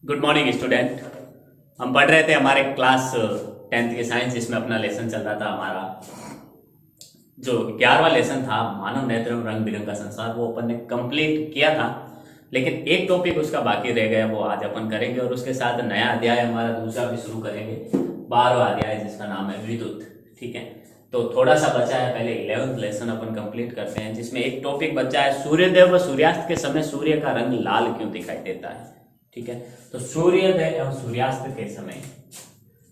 Good morning student. हम पढ़ रहे थे हमारे क्लास 10th के साइंस, जिसमें अपना लेसन चल रहा था। हमारा जो 11वां लेसन था मानव नेत्र एवं रंग बिरंग का संसार, वो अपन ने कंप्लीट किया था। लेकिन एक टॉपिक उसका बाकी रह गया, वो आज अपन करेंगे। और उसके साथ नया अध्याय हमारा दूसरा भी शुरू करेंगे, 12वां अध्याय, जिसका नाम है विद्युत। ठीक है, तो थोड़ा सा बचा है, पहले 11th लेसन अपन कंप्लीट करते हैं, जिसमें एक टॉपिक बचा है, सूर्योदय व सूर्यास्त के समय सूर्य का रंग लाल क्यों दिखाई देता है। ठीक है, तो सूर्योदय एवं सूर्यास्त के समय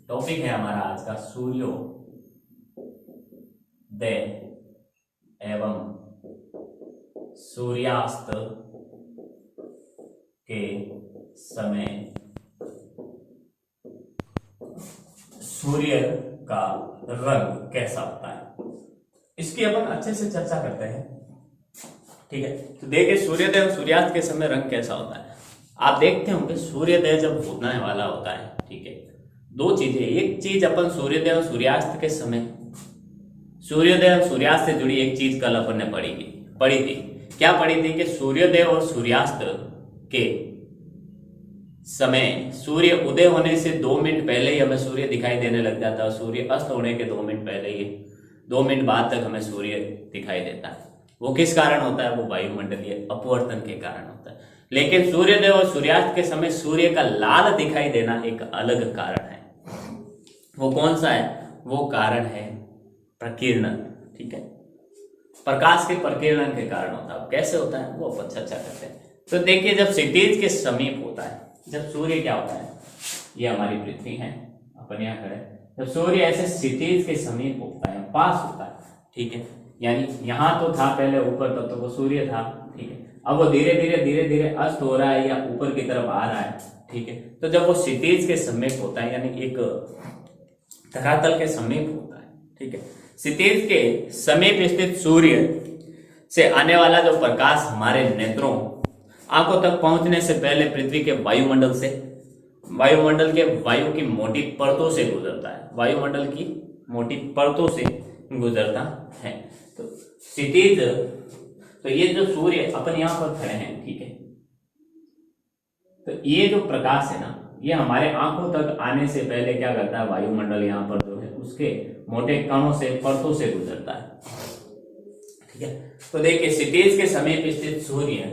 टॉपिक है हमारा आज का, सूर्योदय एवं सूर्यास्त के समय सूर्य का रंग कैसा होता है, इसकी अपन अच्छे से चर्चा करते हैं। ठीक है, तो देखिए सूर्योदय एवं सूर्यास्त के समय रंग कैसा होता है। आप देखते होंगे सूर्योदय जब होने वाला होता है, ठीक है, दो चीजें। एक चीज अपन सूर्योदय और सूर्यास्त के समय, सूर्योदय और सूर्यास्त से जुड़ी एक चीज कल अपन ने पढ़ी थी। क्या पढ़ी थी कि सूर्योदय और सूर्यास्त के समय सूर्य उदय होने से 2 मिनट पहले ही हमें सूर्य दिखाई देने लग जाता है, और सूर्य अस्त होने के 2 मिनट पहले ही, 2 मिनट बाद तक हमें सूर्य दिखाई देता है। वो किस कारण होता है? वो वायुमंडलीय अपवर्तन के कारण होता है। लेकिन सूर्योदय और सूर्यास्त के समय सूर्य का लाल दिखाई देना एक अलग कारण है। वो कौन सा है? वो कारण है प्रकीर्णन। ठीक है, प्रकाश के प्रकीर्णन के कारण होता है। कैसे होता है वो अपन चर्चा करते हैं। तो देखिए, जब क्षितिज के समीप होता है, जब सूर्य क्या होता है, ये हमारी पृथ्वी है, अपन यहाँ खड़े, जब सूर्य ऐसे क्षितिज के समीप होता है, पास होता है, ठीक है, यानी यहाँ तो था पहले ऊपर तक तो वो सूर्य था, ठीक है, अब वो धीरे धीरे अस्त हो रहा है या ऊपर की तरफ आ रहा है। ठीक है, तो जब वो क्षितिज के समीप होता है, यानी एक धरातल के समीप होता है, ठीक है, क्षितिज के समीप स्थित सूर्य से आने वाला जो प्रकाश हमारे नेत्रों, आंखों तक पहुंचने से पहले पृथ्वी के वायुमंडल के वायु की मोटी परतों से गुजरता है, वायुमंडल की मोटी परतों से गुजरता है। तो क्षितिज, तो ये जो सूर्य, अपन यहां पर खड़े हैं, ठीक है, तो ये जो प्रकाश है ना, ये हमारे आंखों तक आने से पहले क्या करता है, वायुमंडल यहाँ पर जो है उसके मोटे कणों से, परतों से गुजरता है। ठीक है, तो देखिए क्षितिज के समीप स्थित सूर्य,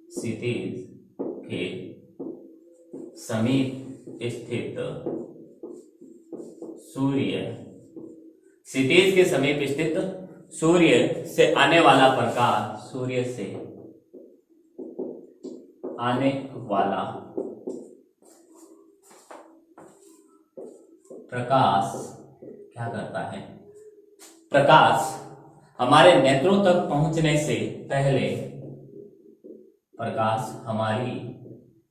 क्षितिज के समीप स्थित सूर्य, क्षितिज के समीप स्थित सूर्य से आने वाला प्रकाश, सूर्य से आने वाला प्रकाश क्या करता है, प्रकाश हमारे नेत्रों तक पहुंचने से पहले, प्रकाश हमारी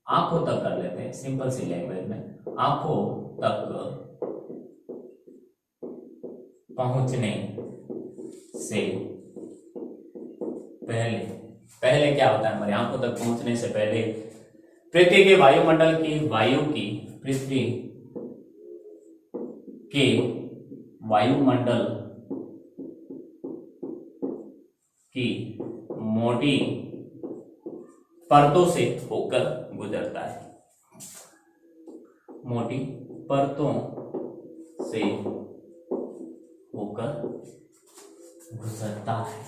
आंखों तक, कर लेते हैं सिंपल सी लैंग्वेज में, आंखों तक पहुंचने से पहले क्या होता है, हमारी आंखों तक पहुंचने से पहले पृथ्वी के वायुमंडल की वायु की, पृथ्वी के वायुमंडल की मोटी परतों से होकर गुजरता है, मोटी परतों से होकर गुजरता है,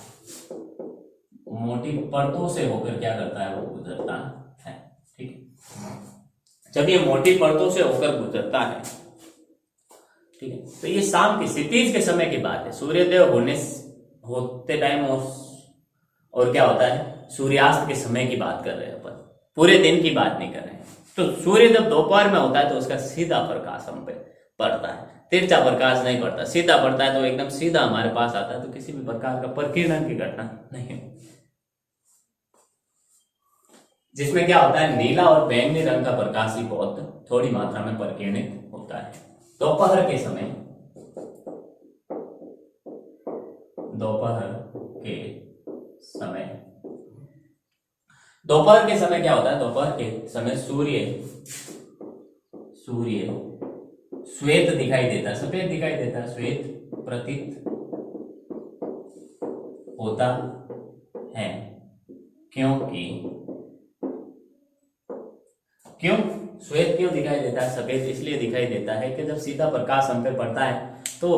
मोटी परतों से होकर क्या करता है, वो गुजरता है। ठीक है, जब ये मोटी परतों से होकर गुजरता है, ठीक है, तो ये शाम की क्षितिज के समय की बात है, सूर्योदय होते टाइम, और क्या होता है, सूर्यास्त के समय की बात कर रहे हैं अपन, पूरे दिन की बात नहीं कर रहे हैं। तो सूर्य जब दोपहर में होता है तो उसका सीधा प्रकाश हम पे पड़ता है, तिरछा प्रकाश नहीं पड़ता, सीधा पड़ता है, तो एकदम सीधा हमारे पास आता है, तो किसी भी प्रकार का प्रकीर्णन की घटना नहीं है। जिसमें क्या होता है, नीला और बैंगनी रंग का प्रकाश ही बहुत थोड़ी मात्रा में प्रकीर्णित होता है। दोपहर के समय क्या होता है, दोपहर के समय सूर्य श्वेत दिखाई देता है, सफेद दिखाई देता है, श्वेत प्रतीत होता है। क्योंकि क्यों श्वेत क्यों दिखाई देता है, सफेद इसलिए दिखाई देता है कि जब सीधा प्रकाश हम पे पड़ता है तो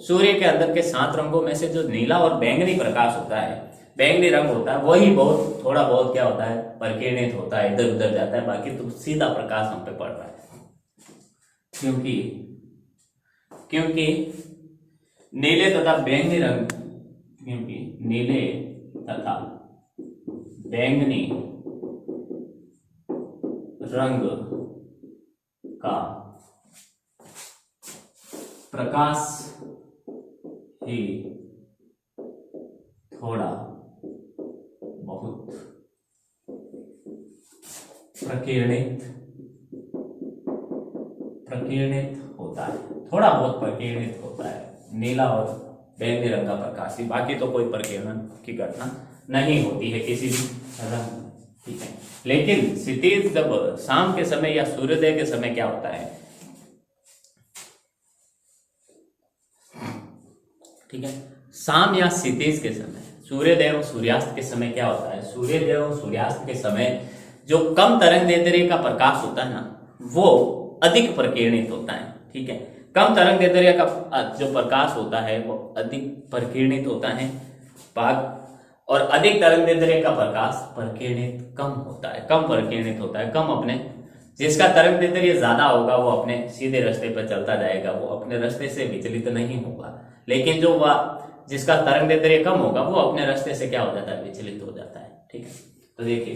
सूर्य के अंदर के 7 रंगों में से जो नीला और बैंगनी प्रकाश होता है, बैंगनी रंग होता है, वही बहुत थोड़ा बहुत क्या होता है, परिकीर्णित होता है, इधर उधर जाता है, बाकी तो सीधा प्रकाश हम पे पड़ रहा है। क्योंकि क्योंकि नीले तथा बैंगनी रंग, क्योंकि नीले तथा बैंगनी रंग का प्रकाश ही थोड़ा बहुत प्रकीर्णित होता है, थोड़ा बहुत प्रकीर्णित होता है नीला और बैंगनी रंग का प्रकाश ही, बाकी तो कोई प्रकीर्णन की घटना नहीं होती है किसी भी रंग, ठीक है। लेकिन क्षितिज जब शाम के समय या सूर्योदय के समय क्या होता है, ठीक है, शाम या क्षितिज के समय, सूर्योदय और सूर्यास्त के समय क्या होता है, सूर्योदय और सूर्यास्त के समय जो कम तरंगदैर्ध्य का प्रकाश होता है ना, वो अधिक प्रकीर्णित होता है, ठीक है। कम तरंगदैर्ध्य का जो प्रकाश होता है वो अधिक प्रकीर्णित होता है भाग, और अधिक तरंगदैर्ध्य का प्रकाश प्रकीर्णित कम होता है, कम प्रकीर्णित होता है, कम अपने, जिसका तरंगदैर्ध्य ज्यादा होगा वो अपने सीधे रास्ते पर चलता जाएगा, वो अपने रास्ते से विचलित नहीं होगा। लेकिन जो जिसका तरंगदैर्ध्य कम होगा वो अपने रास्ते से क्या हो जाता है, विचलित हो जाता है, ठीक है। तो देखिए,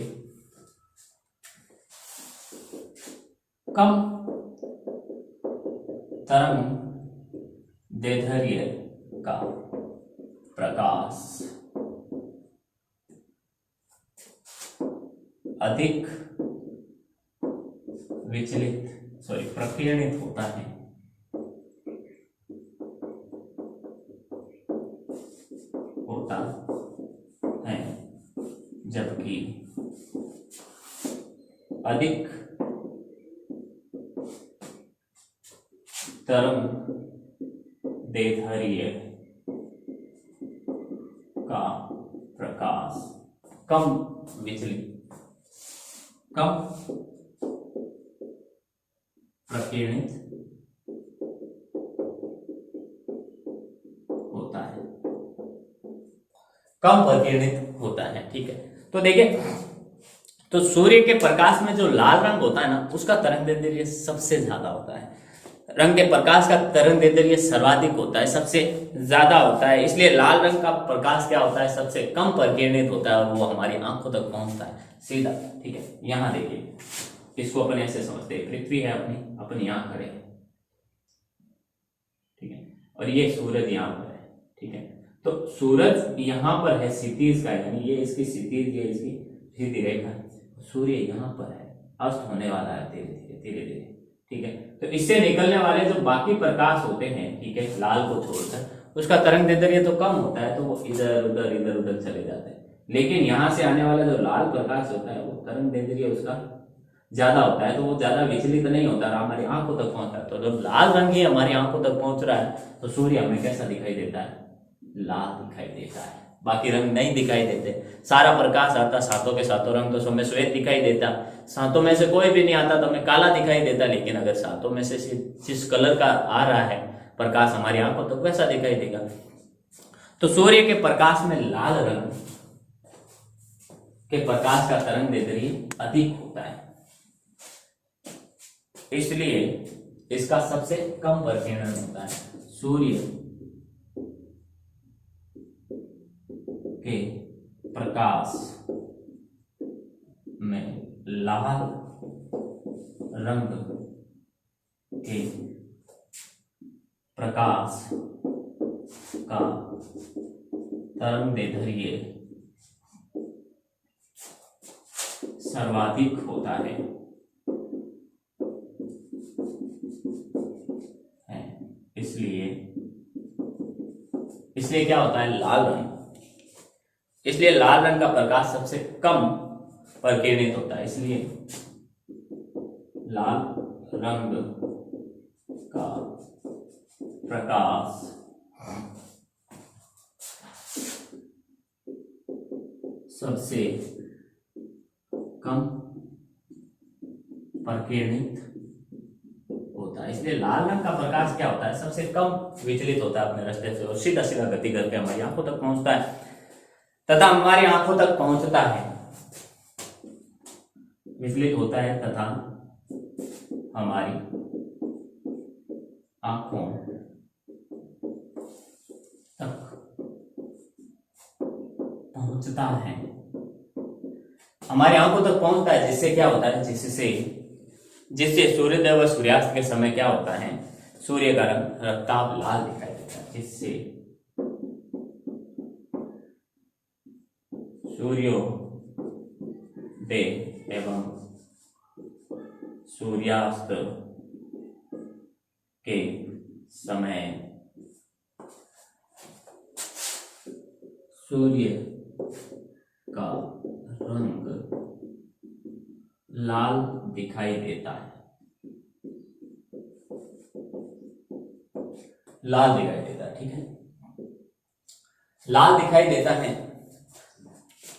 कम तरंगदैर्ध्य का प्रकाश अधिक प्रकीर्णित होता है, जबकि अधिक तरंगदैर्ध्य का प्रकाश कम प्रकीर्णित होता है, कम प्रकीर्णित होता है, ठीक है। तो देखिए, तो सूर्य के प्रकाश में जो लाल रंग होता है ना, उसका तरंगदैर्ध्य सबसे ज्यादा होता है, रंग के प्रकाश का तरंगदैर्ध्य सर्वाधिक होता है, सबसे ज्यादा होता है, इसलिए लाल रंग का प्रकाश क्या होता है, सबसे कम प्रकीर्णित होता है और वो हमारी आंखों तक पहुंचता है सीधा, ठीक है। यहां देखिए, इसको अपन ऐसे समझते हैं, पृथ्वी है अपनी यहाँ खड़े हैं, ठीक है, और ये सूरज यहाँ पर है, ठीक है। तो सूरज यहाँ पर है क्षितिज का, यानी ये इसकी क्षितिज, ये इसकी सीधी रेखा, सूर्य यहाँ पर है, अस्त होने वाला है धीरे धीरे, ठीक है। तो इससे निकलने वाले जो बाकी प्रकाश होते हैं, ठीक है, लाल को छोड़कर, उसका तरंगदैर्ध्य तो कम होता है, तो वो इधर उधर चले जाते हैं। लेकिन यहाँ से आने वाला जो लाल प्रकाश होता है, वो तरंगदैर्ध्य उसका ज्यादा होता है, तो वो ज्यादा विचलित नहीं होता और हमारी आंखों तक पहुंचता है। तो जब लाल रंग ही हमारी आंखों तक पहुंच रहा है, तो सूर्य हमें कैसा दिखाई देता है, लाल दिखाई देता है, बाकी रंग नहीं दिखाई देते। सारा प्रकाश आता, सातों के सातों रंग तो हमें श्वेत दिखाई देता, सातों में से कोई भी नहीं आता तो हमें काला दिखाई देता। लेकिन अगर सातों में से जिस कलर का आ रहा है प्रकाश हमारी आंखों तक, वैसा दिखाई देगा। तो सूर्य के प्रकाश में लाल रंग के प्रकाश का तरंगदैर्ध्य अधिक होता है, इसलिए इसका सबसे कम प्रकीर्णन होता है। सूर्य के प्रकाश में लाल रंग के प्रकाश का तरंगदैर्ध्य सर्वाधिक होता है, इसलिए क्या होता है, लाल रंग, इसलिए लाल रंग का प्रकाश सबसे कम प्रकीर्णित होता है, इसलिए लाल रंग का प्रकाश सबसे कम प्रकीर्णित होता है। इसलिए लाल रंग का प्रकाश क्या होता है, सबसे कम विचलित होता है अपने रास्ते से और सीधा सीधा गति करके हमारी आंखों तक पहुंचता है तथा हमारी आंखों तक पहुंचता है, विचलित होता है तथा हमारी आंखों तक पहुंचता है, हमारी आंखों तक पहुंचता है। जिससे क्या होता है, जिससे सूर्योदय व सूर्यास्त के समय क्या होता है, सूर्य का रंग रक्ताभ लाल दिखाई देता है। जिससे सूर्योदय एवं सूर्यास्त के समय सूर्य का रंग लाल दिखाई देता है, लाल दिखाई देता है। ठीक है, लाल दिखाई देता है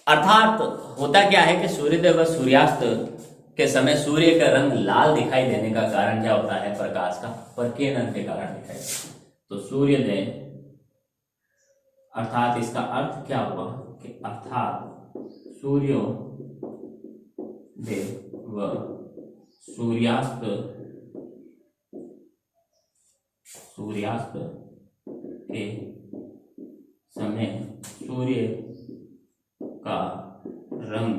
अर्थात होता क्या है कि सूर्योदय व सूर्यास्त के समय सूर्य का रंग लाल दिखाई देने का कारण क्या होता है, प्रकाश का प्रकीर्णन के कारण दिखाई देता है। तो सूर्योदय अर्थात इसका अर्थ क्या हुआ कि अर्थात सूर्योदय व सूर्यास्त के समय सूर्य का रंग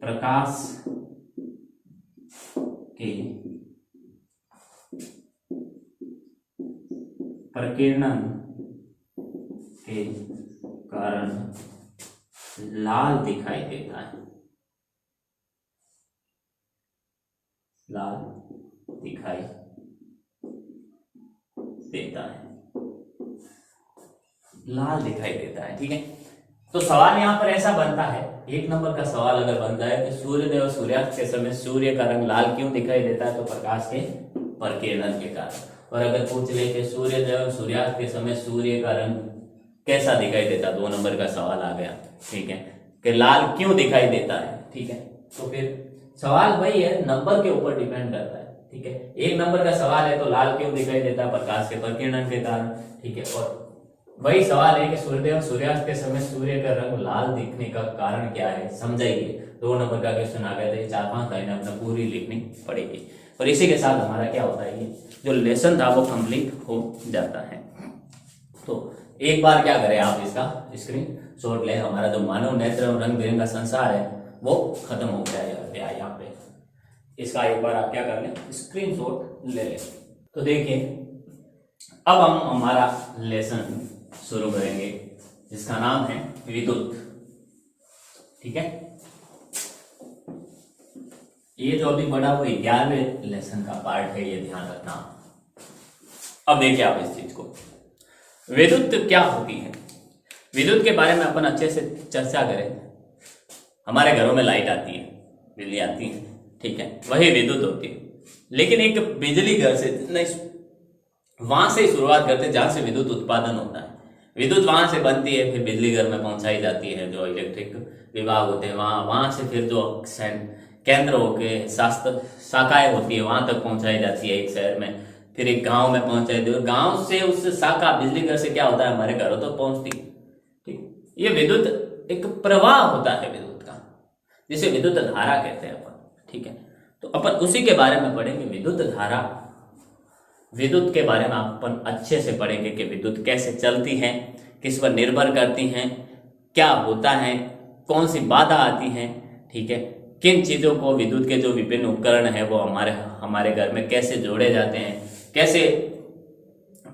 प्रकाश के प्रकीर्णन के कारण लाल दिखाई देता है, लाल दिखाई देता है, लाल दिखाई देता है। ठीक है, तो सवाल यहां पर ऐसा बनता है, एक नंबर का सवाल अगर बनता है कि सूर्योदय और सूर्यास्त के समय सूर्य का रंग लाल क्यों दिखाई देता है, तो प्रकाश के प्रकीर्णन के कारण। और अगर पूछ ले कि सूर्योदय और सूर्यास्त के समय सूर्य का रंग कैसा दिखाई देता, 2 नंबर का सवाल आ गया। ठीक है, कि लाल क्यों दिखाई देता है। ठीक है, तो फिर सवाल वही है, नंबर के ऊपर डिपेंड करता है। ठीक है, 1 नंबर का सवाल है तो लाल क्यों दिखाई देता है, प्रकाश के प्रकीर्णन के कारण। ठीक है, और वही सवाल है कि सूर्योदय और सूर्यास्त के समय सूर्य का रंग लाल दिखने का कारण क्या है, समझाइए। 2 नंबर का क्वेश्चन आ गया था, 4-5 लाइनें अपना पूरी लिखनी पड़ेगी। और इसी के साथ हमारा क्या होता है, ये जो लेसन था वो कंप्लीट हो जाता है। तो एक बार क्या करें, आप इसका स्क्रीन शॉट लें, हमारा जो मानव नेत्र और रंग बिरंगा संसार है वो खत्म हो गया है यहाँ पे। इसका एक बार आप क्या कर लें, स्क्रीन शॉट ले लें। तो देखिए, अब हम हमारा लेसन शुरू करेंगे जिसका नाम है विद्युत। ठीक है, ये जो अभी पढ़ा वो 11वें लेसन का पार्ट है, ये ध्यान रखना। अब देखिए आप इस चीज को, विद्युत क्या होती है। विद्युत के बारे में अपन अच्छे से चर्चा करें। हमारे घरों में लाइट आती है, बिजली आती है, ठीक है, वही विद्युत होती है। लेकिन एक बिजली घर से नहीं, वहां से ही शुरुआत करते जहां से विद्युत उत्पादन होता है। विद्युत वहां से बनती है, फिर बिजली घर में पहुंचाई जाती है, जो इलेक्ट्रिक विभाग होते हैं वहां से फिर जो केंद्र होके शाखाएं होती है वहां तक पहुंचाई जाती है एक शहर में, फिर एक गांव में पहुंचाई जाती है, गांव से उस शाखा बिजली घर से क्या होता है, हमारे घरों तक पहुंचती है। ठीक, ये विद्युत एक प्रवाह होता है विद्युत का, जिसे विद्युत धारा कहते हैं अपन। ठीक है, तो अपन उसी के बारे में पढ़ेंगे, विद्युत धारा। विद्युत के बारे में अपन अच्छे से पढ़ेंगे कि विद्युत कैसे चलती है, किस पर निर्भर करती हैं, क्या होता है, कौन सी बाधा आती है। ठीक है, किन चीजों को, विद्युत के जो विभिन्न उपकरण है वो हमारे घर में कैसे जोड़े जाते हैं, कैसे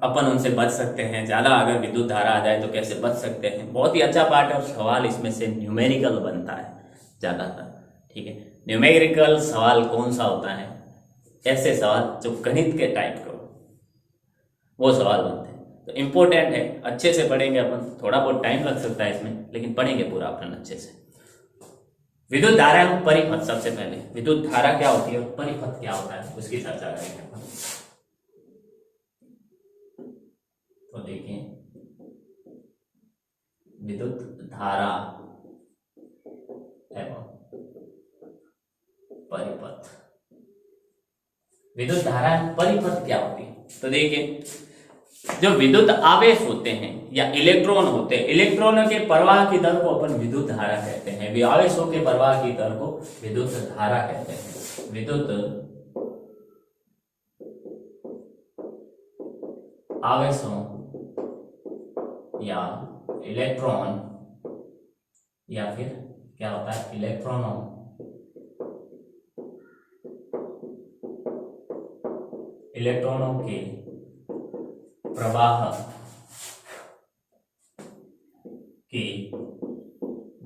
अपन उनसे बच सकते हैं, ज्यादा अगर विद्युत धारा आ जाए तो कैसे बच सकते हैं। बहुत ही अच्छा पार्ट है और सवाल इसमें से न्यूमेरिकल बनता है ज्यादातर। ठीक है, न्यूमेरिकल सवाल कौन सा होता है, ऐसे सवाल जो गणित के टाइप के वो सवाल बनते हैं। तो इम्पोर्टेंट है, अच्छे से पढ़ेंगे अपन। थोड़ा बहुत टाइम लग सकता है इसमें, लेकिन पढ़ेंगे पूरा अपन अच्छे से। विद्युत धारा और परिपथ, सबसे पहले विद्युत धारा क्या होती है और परिपथ क्या होता है उसकी चर्चा करेंगे अपन। तो देखिए, विद्युत धारा एवं विद्युत धारा परिपथ क्या होती है? तो देखिए, जो विद्युत आवेश होते हैं या इलेक्ट्रॉन होते हैं, इलेक्ट्रॉनों के प्रवाह की दर को अपन विद्युत धारा कहते हैं। आवेशों के प्रवाह की दर को विद्युत धारा कहते हैं। विद्युत आवेशों या इलेक्ट्रॉन या फिर क्या होता है, इलेक्ट्रॉनों के प्रवाह की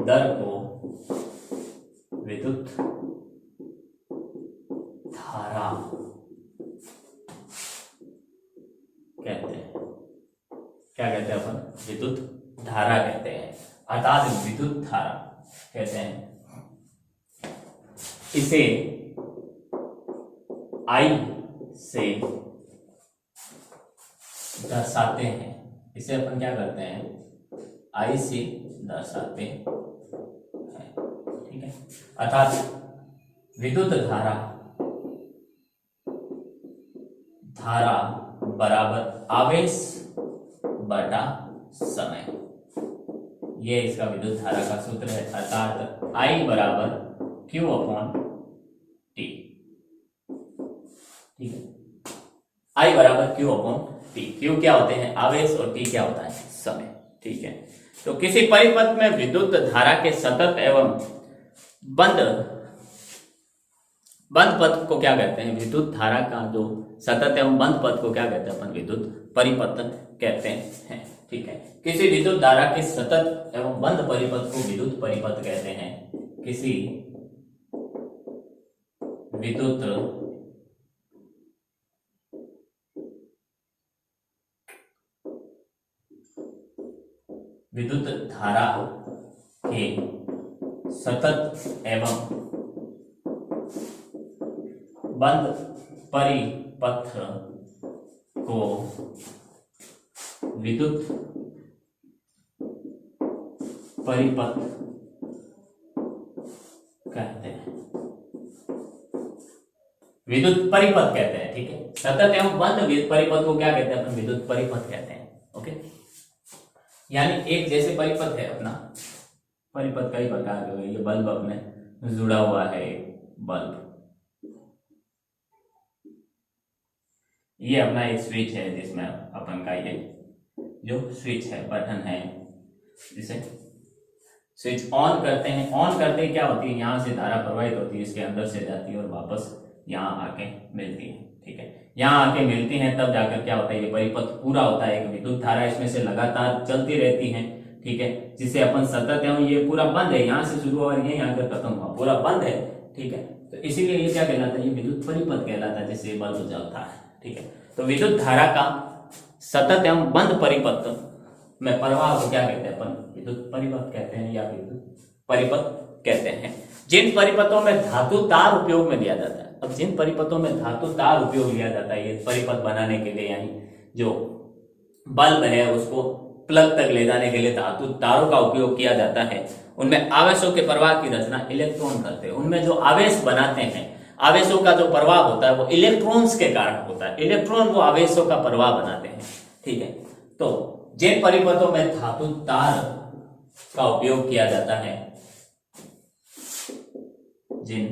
दर को विद्युत धारा कहते हैं। क्या कहते हैं अपन? विद्युत धारा कहते हैं, अर्थात विद्युत धारा कहते हैं। इसे I से दर्शाते हैं। इसे अपन क्या करते हैं? I से दर्शाते हैं, ठीक है। अर्थात विद्युत धारा बराबर आवेश बटा समय, ये इसका विद्युत धारा का सूत्र है। अर्थात I बराबर Q अपॉन T, ठीक है। I बराबर Q अपॉन T। Q क्या होते हैं? आवेश, और T क्या होता है? समय, ठीक है। तो किसी परिपथ में विद्युत धारा के सतत एवं बंद पथ को क्या कहते हैं? विद्युत धारा का जो सतत एवं बंद पथ को क्या कहते हैं अपन? विद्युत परिपथ कहते हैं, ठीक है। किसी विद्युत धारा के सतत एवं बंद परिपथ को विद्युत परिपथ कहते हैं। किसी विद्युत धारा के सतत एवं बंद परिपथ को विद्युत परिपथ कहते हैं। विद्युत परिपथ कहते हैं, ठीक है। सतत एवं बंद परिपथ को क्या कहते हैं? अपन विद्युत परिपथ कहते हैं, ओके। यानी एक जैसे परिपथ है अपना, परिपथ कई प्रकार के, ये बल्ब अपने जुड़ा हुआ है, बल्ब, ये अपना एक स्विच है जिसमें अपन का ये जो स्विच है, बटन है, जिसे स्विच ऑन करते हैं। ऑन करते क्या होती है? यहाँ से धारा प्रवाहित होती है, इसके अंदर से जाती है और वापस यहाँ आके मिलती है, ठीक है। यहाँ आके मिलती है, तब जाकर क्या होता है? ये परिपथ पूरा होता है। एक विद्युत धारा इसमें से लगातार चलती रहती है, ठीक है, जिसे अपन सतत है। ये पूरा बंद है, यहाँ से शुरू हुआ और ये यहाँ कर खत्म हुआ, पूरा बंद है, ठीक है। तो इसीलिए ये क्या कहलाता है? ये विद्युत परिपथ कहलाता है, जिससे बल्ब जलता है, ठीक है। तो विद्युत धारा का सतत एवं बंद परिपथ में प्रवाह को क्या कहते हैं अपन? विद्युत परिपथ कहते हैं या विद्युत परिपथ कहते हैं। जिन परिपथों में धातु तार उपयोग में लिया जाता है, अब जिन परिपथों में धातु तार उपयोग लिया जाता है, ये परिपथ बनाने के लिए, यानी जो बल्ब है उसको प्लग तक ले जाने के लिए धातु तारों का उपयोग किया जाता है, उनमें आवेशों के प्रवाह की रचना इलेक्ट्रॉन करते हैं। उनमें जो आवेश बनाते हैं, आवेशों का जो प्रवाह होता है वो इलेक्ट्रॉन्स के कारण होता है। इलेक्ट्रॉन वो आवेशों का प्रवाह बनाते हैं, ठीक है। तो जिन परिपथों में धातु तार का उपयोग किया जाता है, जिन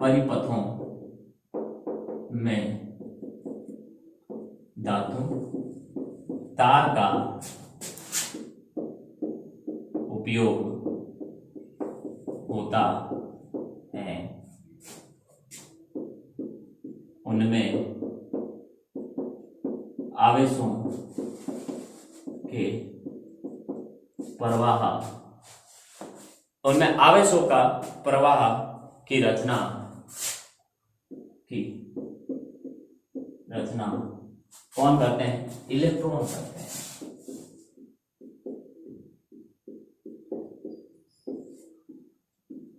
परिपथों में धातु तार का उपयोग होता है, उनमें आवेशों के प्रवाह, उनमें आवेशों का प्रवाह की रचना कौन करते हैं? इलेक्ट्रॉन करते हैं।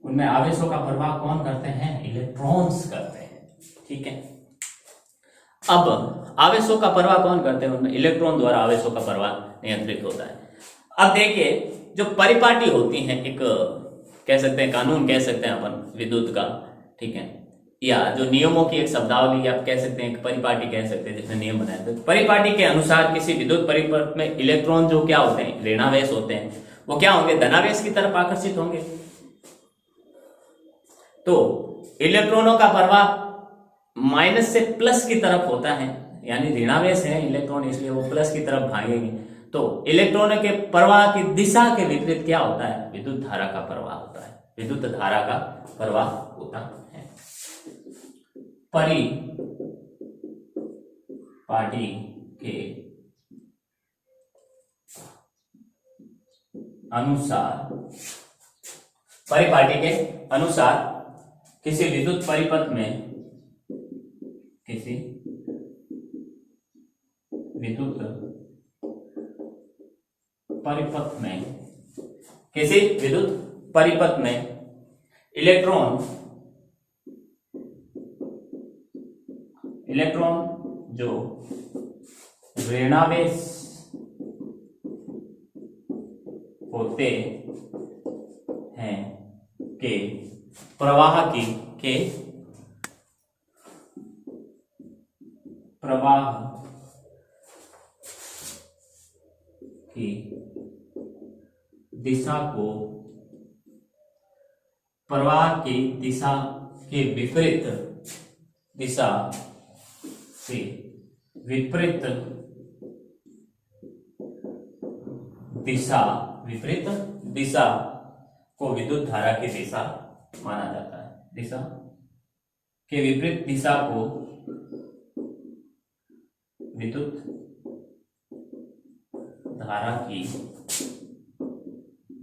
उनमें आवेशों का प्रवाह कौन करते हैं? इलेक्ट्रॉन्स करते हैं, ठीक है। अब आवेशों का प्रवाह कौन करते हैं? उनमें इलेक्ट्रॉन द्वारा आवेशों का प्रवाह नियंत्रित होता है। अब देखिए, जो परिपाटी होती हैं, एक कह सकते हैं, कानून कह सकते हैं अपन विद्युत का, ठीक है, या जो नियमों की एक शब्दावली आप कह सकते हैं, परिपाटी कह सकते हैं जिसने नियम बनाए थे। परिपाटी के अनुसार किसी विद्युत परिपथ में इलेक्ट्रॉन जो क्या होते हैं, ऋणावेश होते हैं, वो क्या होंगे, धनावेश की तरफ आकर्षित होंगे। तो इलेक्ट्रॉनों का प्रवाह माइनस से प्लस की तरफ होता है, यानी ऋणावेश है इलेक्ट्रॉन, इसलिए वो प्लस की तरफ भागेंगे। तो इलेक्ट्रॉनों के प्रवाह की दिशा के विपरीत क्या होता है, विद्युत धारा का प्रवाह होता है, विद्युत धारा का प्रवाह होता है। परिपाटी के अनुसार, परिपाटी के अनुसार किसी विद्युत परिपथ में, किसी विद्युत परिपथ में, किसी विद्युत परिपथ में इलेक्ट्रॉन जो ऋणावेश होते हैं के प्रवाह की दिशा को, प्रवाह की दिशा के विपरीत दिशा से विपरीत दिशा को विद्युत धारा की दिशा माना जाता है। दिशा के विपरीत दिशा को विद्युत धारा की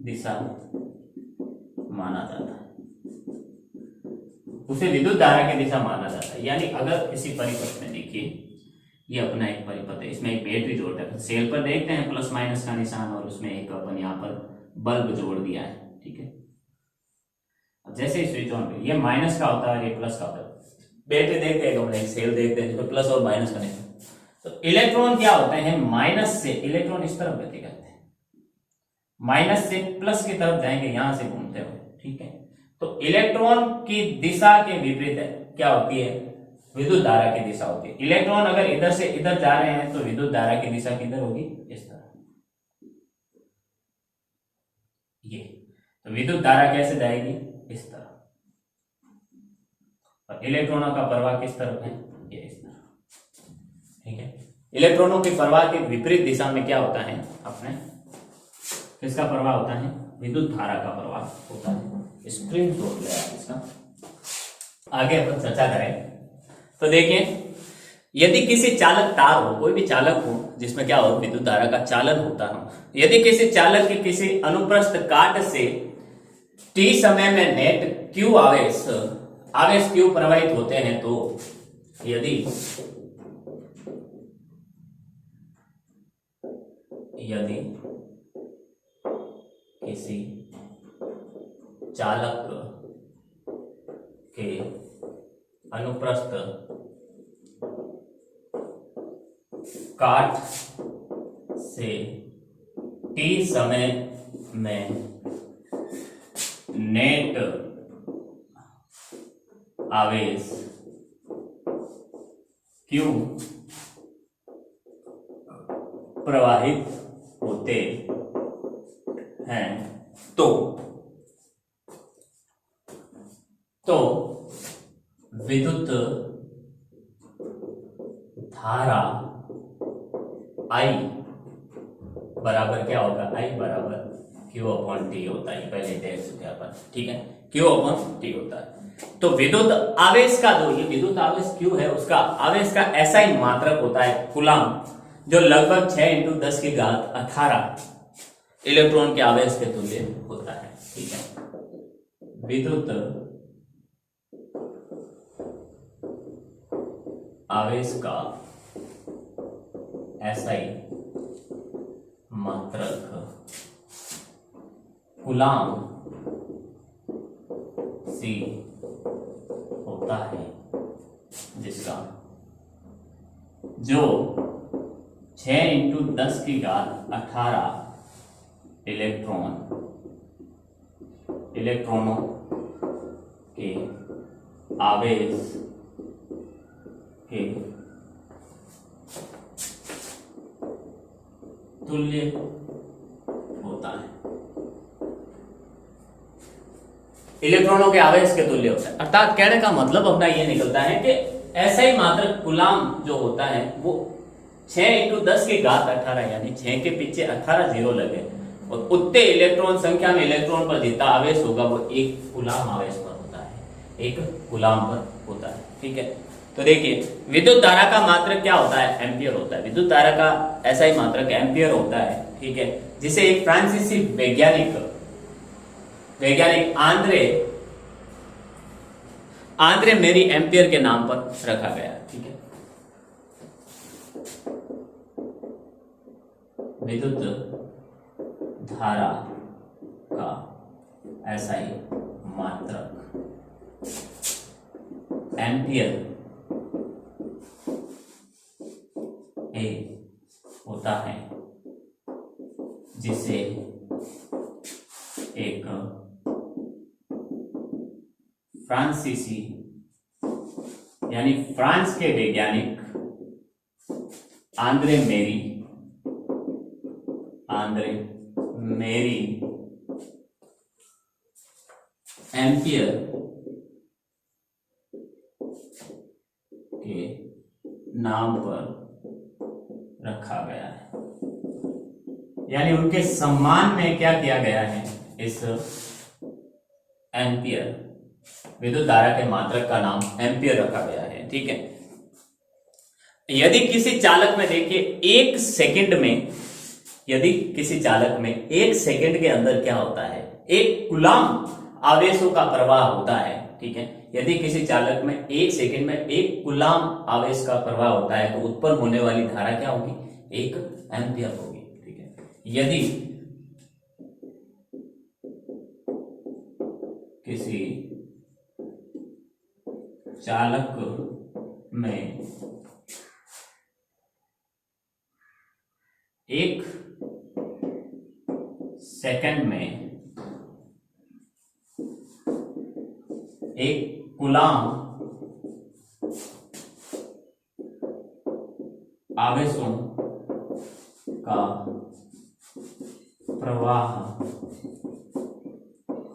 दिशा माना जाता है, उसे विद्युत धारा की दिशा माना जाता है। यानी अगर किसी परिपथ में देखिए, ये अपना एक परिपथ है, इसमें एक बैटरी जोड़ता है, सेल पर देखते हैं प्लस माइनस का निशान, और उसमें एक अपन यहाँ पर बल्ब जोड़ दिया है, ठीक है। अब जैसे स्विच ऑन पे ये माइनस का होता है, ये प्लस का होता है। बैटरी देखते हैं, एक सेल देखते हैं जिसमें प्लस और माइनस का निशान। तो इलेक्ट्रॉन क्या होते हैं, माइनस से, इलेक्ट्रॉन इस तरफ गति करते हैं, माइनस से प्लस की तरफ जाएंगे, यहां से घूमते हुए, ठीक है। तो इलेक्ट्रॉन की दिशा के विपरीत क्या होती है, विद्युत धारा की दिशा होती है। इलेक्ट्रॉन अगर इधर से इधर जा रहे हैं तो विद्युत धारा की दिशा किधर होगी, इस तरह। ये तो विद्युत धारा कैसे जाएगी, इस तरह। और इलेक्ट्रॉनों का प्रवाह किस तरफ है, ये इस तरह, ठीक है। इलेक्ट्रॉनों के प्रवाह के विपरीत दिशा में क्या होता है, अपने किसका प्रवाह होता है, विद्युत धारा का प्रवाह होता है। स्प्रिंग तोड़ लिया इसका। आगे अपन चर्चा करें तो देखिए, यदि किसी चालक तार हो, कोई भी चालक हो जिसमें क्या हो, विद्युत धारा का चालन होता हो, यदि किसी चालक के किसी अनुप्रस्थ काट से t समय में नेट q आवेश q प्रवाहित होते हैं, तो यदि किसी चालक के अनुप्रस्थ काट से t समय में नेट आवेश q प्रवाहित होते हैं, तो विद्युत धारा I बराबर क्या होगा, I बराबर Q/T होता है, पहले देख चुके अपन, ठीक है। Q/T होता है। तो विद्युत आवेश का जो ये विद्युत आवेश Q है, उसका आवेश का ऐसा ही मात्रक होता है कूलम, जो लगभग 6 × 10⁻18 इलेक्ट्रॉन के आवेश के तुल्य होता है, ठीक है। विद्युत आवेश का SI मात्रक कूलम C होता है, जिसका जो 6 × 10⁻18 इलेक्ट्रॉनों के आवेश के तुल्य होता है। इलेक्ट्रॉनों के आवेश के तुल्य होता है, अर्थात कहने का मतलब अपना यह निकलता है कि ऐसा ही मात्रक कूलाम जो होता है वो 6 × 10⁻18 यानी 6 के पीछे 18 जीरो लगे और उतने इलेक्ट्रॉन संख्या में इलेक्ट्रॉन पर जितना आवेश होगा वो एक कूलाम आवेश पर होता है, एक कूलाम पर होता है। ठीक है, तो देखिए विद्युत धारा का मात्रक क्या होता है? एम्पियर होता है। विद्युत धारा का ऐसा ही मात्रक एम्पियर होता है। ठीक है, जिसे एक फ्रांसीसी वैज्ञानिक आंद्रे मेरी एम्पियर के नाम पर रखा गया। ठीक है, विद्युत धारा का ऐसा ही मात्रक एम्पियर होता है, जिसे एक फ्रांसीसी यानी फ्रांस के वैज्ञानिक आंद्रे मेरी एम्पियर के नाम पर रखा गया है। यानी उनके सम्मान में क्या किया गया है? इस एम्पियर विद्युत धारा के मात्रक का नाम एम्पियर रखा गया है। ठीक है, यदि किसी चालक में देखिए 1 सेकंड में, यदि किसी चालक में 1 सेकंड के अंदर क्या होता है? 1 कूलाम आवेशों का प्रवाह होता है। ठीक है, यदि किसी चालक में 1 सेकंड में 1 कूलाम आवेश का प्रवाह होता है तो उत्पन्न होने वाली धारा क्या होगी? 1 एम्पियर होगी। ठीक है, यदि किसी चालक में 1 सेकंड में 1 कूलाम आवेशों का प्रवाह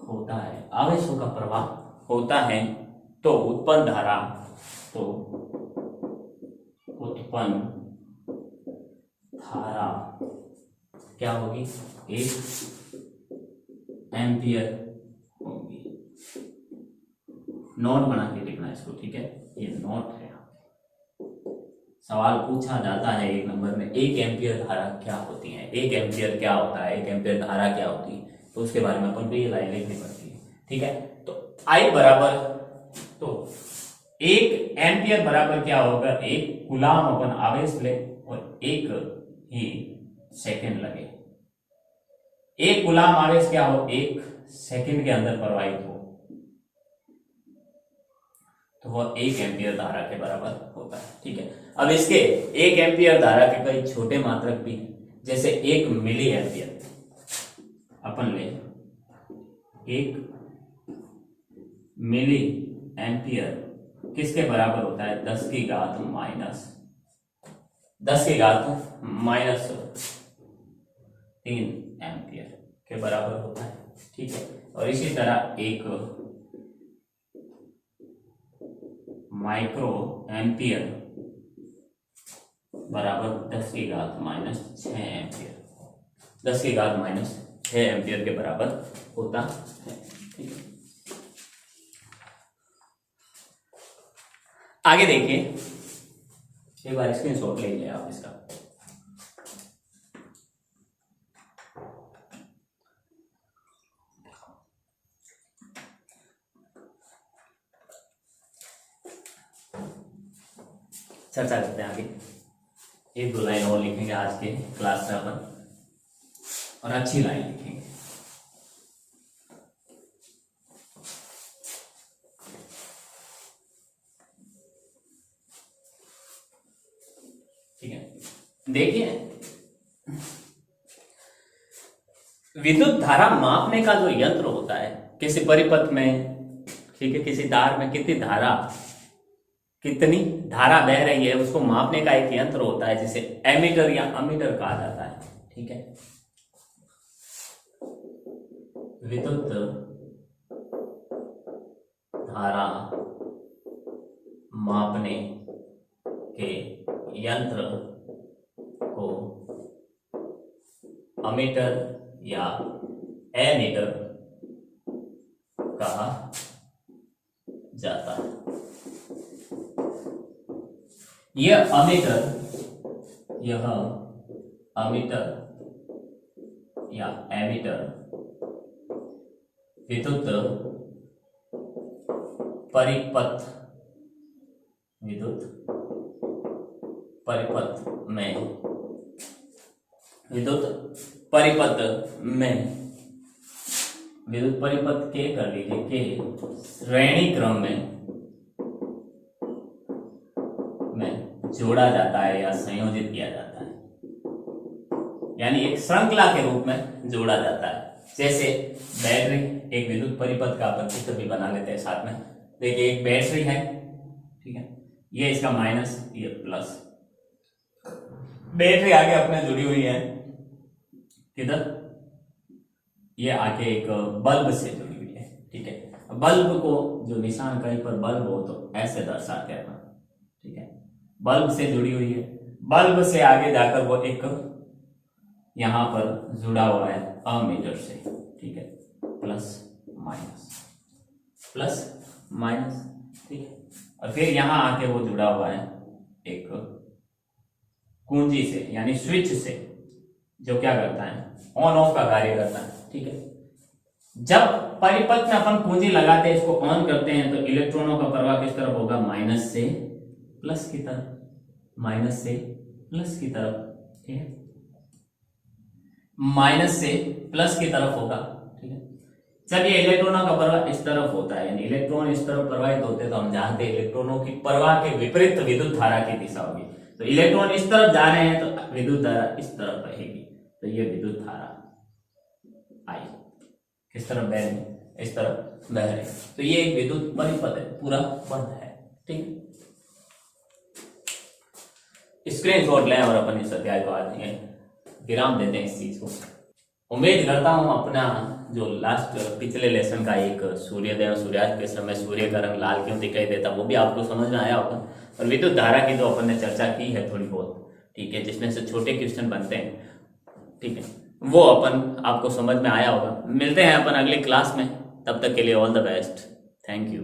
होता है, आवेशों का प्रवाह होता है तो उत्पन्न धारा क्या होगी? 1 एम्पियर होगी। नोट बना के लिखना इसको। ठीक है, ये नोट है। सवाल पूछा जाता है 1 नंबर में, 1 एम्पियर धारा क्या होती है, 1 एम्पियर क्या होता है, 1 एम्पियर धारा क्या होती है, तो उसके बारे में अपन को ये लाइन लिखनी पड़ती है। ठीक है, तो आई बराबर, तो 1 एम्पियर बराबर क्या होगा? 1 कूलाम अपन आवेश ले और 1 ही सेकंड लगे। 1 कूलाम आवेश क्या हो? 1 सेकंड के अंदर प्रवाहित हो तो वह 1 एम्पियर धारा के बराबर होता है। ठीक है, अब इसके 1 एम्पियर धारा के कई छोटे मात्रक भी, जैसे 1 मिली एम्पियर अपन ले। 1 मिली एम्पियर किसके बराबर होता है? 10 की घात माइनस 3 एम्पियर के बराबर होता है। ठीक है, और इसी तरह 1 माइक्रो एम्पियर बराबर 10 की घात माइनस 6 एम्पियर, 10 की घात माइनस 6 एम्पियर के बराबर होता है। ठीक है, आगे देखिए, एक बार स्क्रीनशॉट ले लिया आप इसका। चर्चा करते हैं आगे। 1-2 लाइन और लिखेंगे आज के क्लास में अपन, और अच्छी लाइन लिखेंगे। ठीक है, देखिए विद्युत धारा मापने का जो यंत्र होता है, किसी परिपथ में, ठीक है, किसी तार में कितनी धारा बह रही है उसको मापने का एक यंत्र होता है जिसे एमीटर या अमीटर कहा जाता है। ठीक है, विद्युत धारा मापने के यंत्र को अमीटर या एमीटर कहा जाता है। यह अमीटर या एमीटर विद्युत परिपथ के कर लीजिए के श्रेणी क्रम में जोड़ा जाता है या संयोजित किया जाता है, यानी एक श्रृंखला के रूप में जोड़ा जाता है। जैसे बैटरी, एक विद्युत परिपथ का अपन चित्र भी बना लेते हैं साथ में। देखिए एक बैटरी है, ठीक है, ये इसका माइनस, ये प्लस। बैटरी आगे अपने जुड़ी हुई है किधर, ये आगे एक बल्ब से जुड़ी हुई है। ठीक है, बल्ब को जो निशान कहीं पर बल्ब हो तो ऐसे दर्शाते हैं अपन। ठीक है, बल्ब से जुड़ी हुई है, बल्ब से आगे जाकर वो एक यहां पर जुड़ा हुआ है अमीटर से। ठीक है, प्लस माइनस, ठीक है, और फिर यहां आके वो जुड़ा हुआ है एक कुंजी से यानी स्विच से, जो क्या करता है, ऑन ऑफ का कार्य करता है। ठीक है, जब परिपथ में अपन कुंजी लगाते हैं, इसको ऑन करते हैं, तो इलेक्ट्रॉनों का प्रवाह किस तरफ होगा, माइनस से प्लस की तरफ। ठीक है, माइनस से प्लस की तरफ होगा। ठीक है, जब ये इलेक्ट्रॉनों का प्रवाह इस तरफ होता है, यानी इलेक्ट्रॉन इस तरफ प्रवाहित होते हैं, तो हम जानते हैं इलेक्ट्रॉनों की प्रवाह के विपरीत विद्युत धारा की दिशा होगी। तो इलेक्ट्रॉन इस तरफ जा रहे हैं तो विद्युत धारा इस तरफ रहेगी, तो ये विद्युत धारा आई किस तरफ बह रही, इस तरफ बह रही। तो ये एक विद्युत परिपथ है, पूरा बंद है। ठीक, स्क्रीनशॉट लें और अपन इस अध्याय को आज विराम देते हैं इस चीज को। उम्मीद करता हूं अपना जो लास्ट पिछले लेसन का एक सूर्योदय और सूर्यास्त के समय सूर्य का रंग लाल क्यों दिखाई देता, वो भी आपको समझ में आया होगा। और विद्युत धारा की जो अपन ने चर्चा की है थोड़ी बहुत, ठीक है, जिसमें से छोटे क्वेश्चन बनते हैं, ठीक है, वो अपन आपको समझ में आया होगा। मिलते हैं अपन अगली क्लास में, तब तक के लिए all the best, thank you.